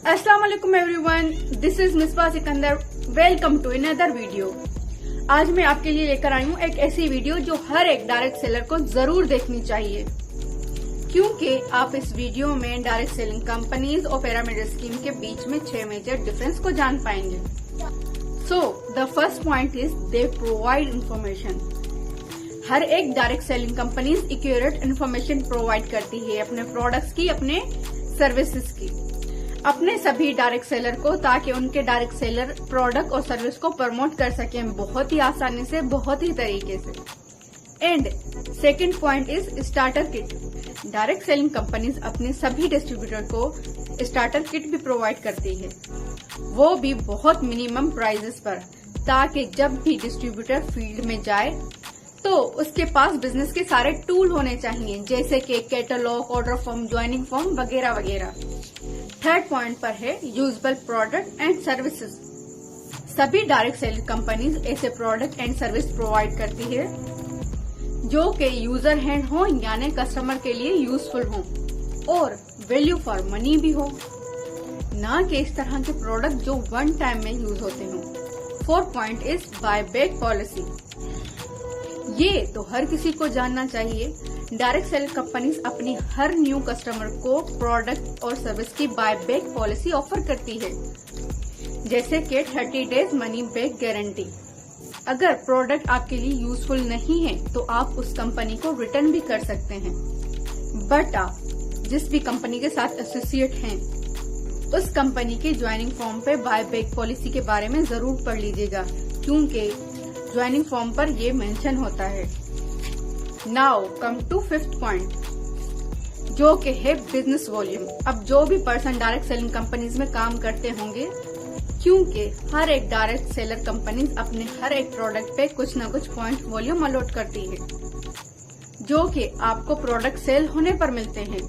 अस्सलाम वालेकुम everyone, this is Misbah Sikandar. Welcome to another video. आज मैं आपके लिए लेकर आई हूँ एक ऐसी वीडियो जो हर एक डायरेक्ट सेलर को जरूर देखनी चाहिए, क्योंकि आप इस वीडियो में डायरेक्ट सेलिंग कंपनीज और पिरामिड स्कीम के बीच में 6 मेजर डिफरेंस को जान पाएंगे। So the first point is they provide information. हर एक direct selling companies accurate information provide करती है अपने प्रोडक्ट्स की, अपने सर्विसेज की, अपने सभी डायरेक्ट सेलर को, ताकि उनके डायरेक्ट सेलर प्रोडक्ट और सर्विस को प्रमोट कर सकें बहुत ही आसानी से, बहुत ही तरीके से। And second point is starter kit. Direct selling companies अपने सभी डिस्ट्रीब्यूटर को स्टार्टर किट भी प्रोवाइड करती है, वो भी बहुत मिनिमम प्राइजेस पर, ताकि जब भी डिस्ट्रीब्यूटर फील्ड में जाए तो उसके पास बिजनेस के सारे टूल होने चाहिए, जैसे कि catalogue, order form, joining form वगैरह वगैरह। थर्ड पॉइंट पर है यूजेबल प्रोडक्ट एंड सर्विसेज। सभी डायरेक्ट सेलिंग कंपनीज ऐसे प्रोडक्ट एंड सर्विस प्रोवाइड करती है जो कि यूजर हैंड हो, यानी कस्टमर के लिए यूजफुल हो और वैल्यू फॉर मनी भी हो, ना कि इस तरह के प्रोडक्ट जो वन टाइम में यूज होते हो। Fourth point is buy back policy. ये तो हर किसी को जानना चाहिए, डायरेक्ट सेलिंग कंपनीज अपनी हर न्यू कस्टमर को प्रोडक्ट और सर्विस की बाय बैक पॉलिसी ऑफर करती है, जैसे कि 30 डेज मनी बैक गारंटी। अगर प्रोडक्ट आपके लिए यूजफुल नहीं है तो आप उस कंपनी को रिटर्न भी कर सकते हैं, बट आप जिस भी कंपनी के साथ एसोसिएट हैं उस कंपनी के ज्वाइनिंग फॉर्म पे बाय बैक पॉलिसी के बारे में जरूर पढ़ लीजिएगा, क्योंकि ज्वाइनिंग फॉर्म पर ये मेंशन होता है। Now come to fifth point, जो कि है बिजनेस वॉल्यूम। अब जो भी पर्सन डायरेक्ट सेलिंग कंपनीज में काम करते होंगे, क्योंकि हर एक डायरेक्ट सेलर कंपनीज अपने हर एक प्रोडक्ट पे कुछ न कुछ पॉइंट वॉल्यूम अलॉट करती है, जो कि आपको प्रोडक्ट सेल होने पर मिलते हैं,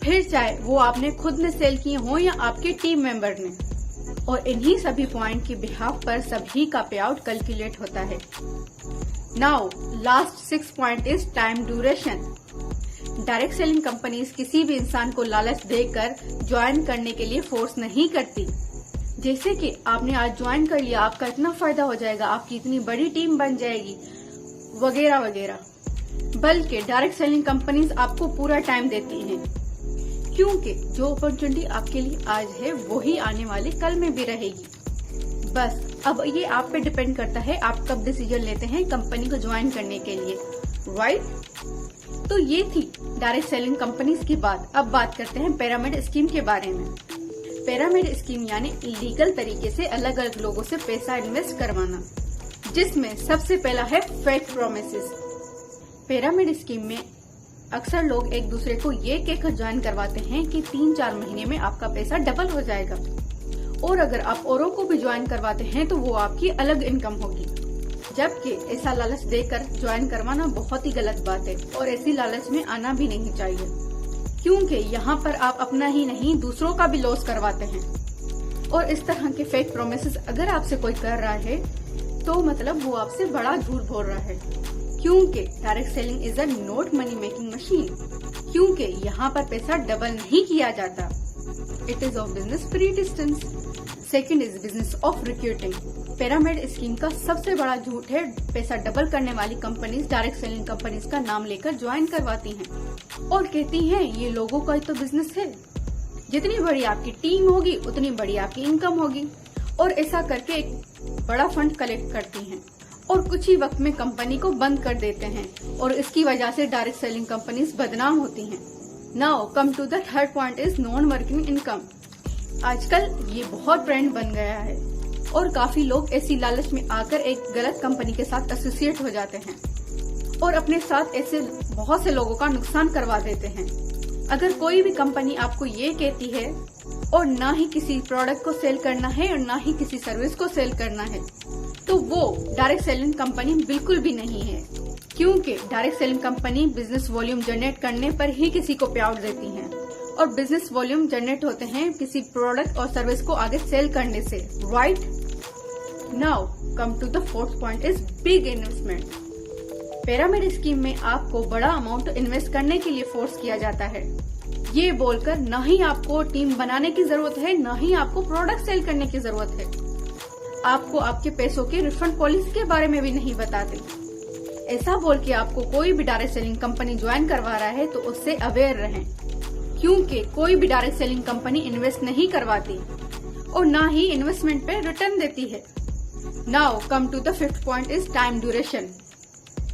फिर चाहे वो आपने खुद ने सेल किए हो या आपके टीम मेंबर ने। और इन्हीं सभी पॉइंट की बिहाफ पर सभी का पे आउट कैलकुलेट होता है। Now last 6 point is time duration. Direct selling companies किसी भी इंसान को लालच देकर ज्वाइन करने के लिए फोर्स नहीं करती, जैसे कि आपने आज ज्वाइन कर लिया, आपका इतना फायदा हो जाएगा, आपकी इतनी बड़ी टीम बन जाएगी वगैरह वगैरह। बल्कि डायरेक्ट सेलिंग कंपनीज आपको पूरा टाइम देती हैं, क्योंकि जो अपॉर्चुनिटी आपके लिए आज है वही आने वाले कल में भी रहेगी। बस अब ये आप पे डिपेंड करता है आप कब डिसीजन लेते हैं कंपनी को ज्वाइन करने के लिए, राइट? तो ये थी डायरेक्ट सेलिंग कंपनीज की बात। अब बात करते हैं पिरामिड स्कीम के बारे में। पिरामिड स्कीम यानी इलीगल तरीके से अलग अलग लोगों से पैसा इन्वेस्ट करवाना, जिसमें सबसे पहला है फेक प्रोमिसेस। पिरामिड स्कीम में अक्सर लोग एक दूसरे को ये कहकर ज्वाइन करवाते हैं कि 3-4 महीने में आपका पैसा डबल हो जाएगा, और अगर आप औरों को भी ज्वाइन करवाते हैं तो वो आपकी अलग इनकम होगी। जबकि ऐसा लालच देकर ज्वाइन करवाना बहुत ही गलत बात है, और ऐसी लालच में आना भी नहीं चाहिए, क्योंकि यहाँ पर आप अपना ही नहीं दूसरों का भी लॉस करवाते हैं। और इस तरह के फेक प्रोमिसेस अगर आपसे कोई कर रहा है तो मतलब वो आपसे बड़ा झूठ बोल रहा है, क्योंकि direct selling is a not money making machine, क्योंकि यहाँ पर पैसा डबल नहीं किया जाता। It is of business free distance. Second is business of recruiting. Pyramid scheme का सबसे बड़ा झूठ है पैसा डबल करने वाली कंपनीज डायरेक्ट सेलिंग कंपनीज का नाम लेकर ज्वाइन करवाती हैं और कहती हैं ये लोगों का ही तो बिजनेस है, जितनी बड़ी आपकी टीम होगी उतनी बड़ी आपकी इनकम होगी, और ऐसा करके एक बड़ा फंड कलेक्ट करती हैं और कुछ ही वक्त में कंपनी को बंद कर देते हैं, और इसकी वजह से डायरेक्ट सेलिंग कंपनीज बदनाम होती हैं। Now come to the third point is non working income. आजकल ये बहुत ट्रेंड बन गया है और काफी लोग ऐसी लालच में आकर एक गलत कंपनी के साथ एसोसिएट हो जाते हैं और अपने साथ ऐसे बहुत से लोगों का नुकसान करवा देते हैं। अगर कोई भी कंपनी आपको ये कहती है और ना ही किसी प्रोडक्ट को सेल करना है और ना ही किसी सर्विस को सेल करना है, तो वो डायरेक्ट सेलिंग कंपनी बिल्कुल भी नहीं है, क्योंकि direct selling company business volume generate करने पर ही किसी को पे आउट देती हैं, और बिजनेस वॉल्यूम जनरेट होते हैं किसी प्रोडक्ट और सर्विस को आगे सेल करने से, right? Now come to the fourth point is big investment. Pyramid scheme में आपको बड़ा अमाउंट इन्वेस्ट करने के लिए फोर्स किया जाता है, ये बोलकर ना ही आपको टीम बनाने की जरूरत है, ना ही आपको प्रोडक्ट सेल करने की जरूरत है। आपको आपके पैसों के रिफंड पॉलिसी के बारे में भी नहीं बताते। ऐसा बोल के आपको कोई भी डायरेक्ट सेलिंग कंपनी ज्वाइन करवा रहा है तो उससे अवेयर रहें, क्योंकि कोई भी डायरेक्ट सेलिंग कंपनी इन्वेस्ट नहीं करवाती और ना ही इन्वेस्टमेंट पे रिटर्न देती है। Now come to the fifth point is time duration.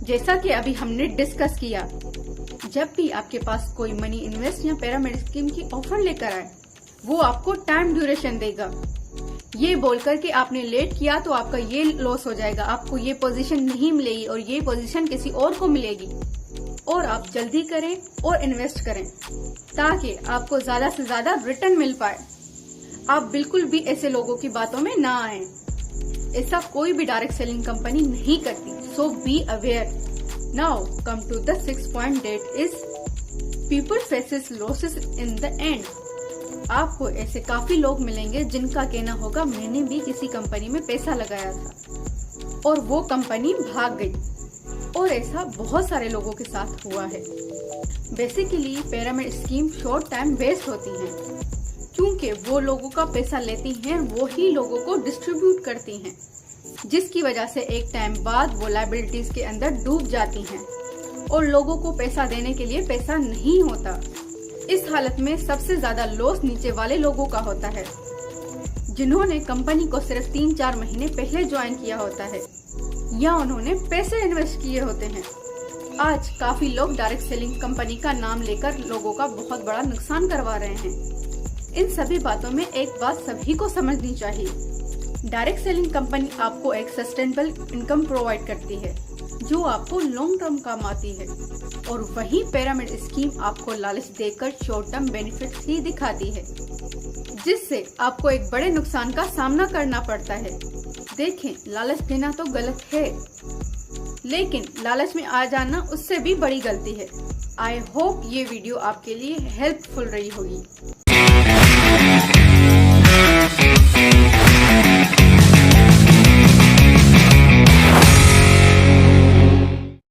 जैसा कि अभी हमने डिस्कस किया, जब भी आपके पास कोई मनी इन्वेस्ट या पिरामिड स्कीम की ऑफर लेकर आए, वो आपको टाइम ड्यूरेशन देगा। ये बोलकर कि आपने लेट किया तो आपका ये लॉस हो जाएगा, आपको ये पोजीशन नहीं मिलेगी और ये पोजीशन किसी और को मिलेगी, और आप जल्दी करें और इन्वेस्ट करें ताकि आपको ज्यादा से ज्यादा रिटर्न मिल पाए। आप बिल्कुल भी ऐसे लोगों की बातों में ना आए। ऐसा कोई भी डायरेक्ट सेलिंग कंपनी नहीं करती, so be aware. Now come to the sixth point, that is people faces losses in the end. आपको ऐसे काफी लोग मिलेंगे जिनका कहना होगा मैंने भी किसी कंपनी में पैसा लगाया था और वो कंपनी भाग गई, और ऐसा बहुत सारे लोगों के साथ हुआ है। Basically pyramid scheme short time waste होती हैं, क्योंकि वो लोगों का पैसा लेती हैं, वो ही लोगों को डिस्ट्रीब्यूट करती हैं, जिसकी वजह से एक टाइम बाद वो लायबिलिटीज के अंदर डूब जाती हैं और लोगों को पैसा देने के लिए पैसा नहीं होता। इस हालत में सबसे ज्यादा लॉस नीचे वाले लोगों का होता है, जिन्होंने कंपनी को सिर्फ 3-4 महीने पहले ज्वाइन किया होता है या उन्होंने पैसे इन्वेस्ट किए होते हैं। आज काफी लोग डायरेक्ट सेलिंग कंपनी का नाम लेकर लोगों का बहुत बड़ा नुकसान करवा रहे हैं। इन सभी बातों में एक बात सभी को समझनी चाहिए, डायरेक्ट सेलिंग कंपनी आपको एक सस्टेनेबल इनकम प्रोवाइड करती है जो आपको लॉन्ग टर्म काम आती है, और वही पिरामिड स्कीम आपको लालच देकर शॉर्ट टर्म बेनिफिट्स ही दिखाती है, जिससे आपको एक बड़े नुकसान का सामना करना पड़ता है। देखें, लालच देना तो गलत है, लेकिन लालच में आ जाना उससे भी बड़ी गलती है। आई होप ये वीडियो आपके लिए हेल्पफुल रही होगी।